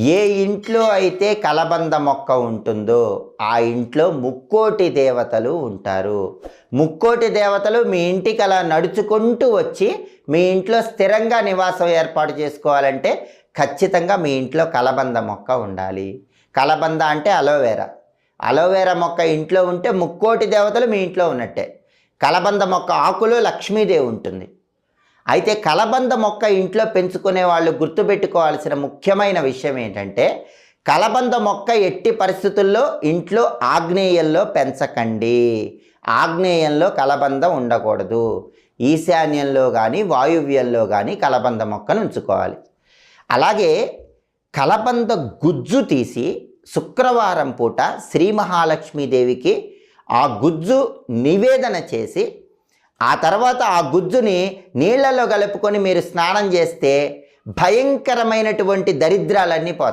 ఏ ఇంట్లో అయితే కలబంద మొక్క ఉంటుందో ఆ ఇంట్లో ముక్కోటి దేవతలు ఉంటారు. ముక్కోటి దేవతలు మీ ఇంటికి అలా నడుచుకుంటూ వచ్చి మీ ఇంట్లో స్థిరంగా నివాసం ఏర్పాటు చేసుకోవాలంటే ఖచ్చితంగా మీ ఇంట్లో కలబంద మొక్క ఉండాలి. కలబంద అంటే అలోవెరా. అలోవెరా మొక్క ఇంట్లో ఉంటే ముక్కోటి దేవతలు మీ ఇంట్లో ఉన్నట్టే. కలబంద మొక్క ఆకులో లక్ష్మీదేవి ఉంటుంది. అయితే కలబంద మొక్క ఇంట్లో పెంచుకునే వాళ్ళు గుర్తుపెట్టుకోవాల్సిన ముఖ్యమైన విషయం ఏంటంటే, కలబంద మొక్క ఎట్టి పరిస్థితుల్లో ఇంట్లో ఆగ్నేయంలో పెంచకండి. ఆగ్నేయంలో కలబంద ఉండకూడదు. ఈశాన్యంలో కానీ వాయువ్యంలో కానీ కలబంద మొక్కను ఉంచుకోవాలి. అలాగే కలబంద గుజ్జు తీసి శుక్రవారం పూట శ్రీ మహాలక్ష్మీదేవికి ఆ గుజ్జు నివేదన చేసి ఆ తర్వాత ఆ గుజ్జుని నీళ్లలో కలుపుకొని మీరు స్నానం చేస్తే భయంకరమైనటువంటి దరిద్రాలన్నీ పోతాయి.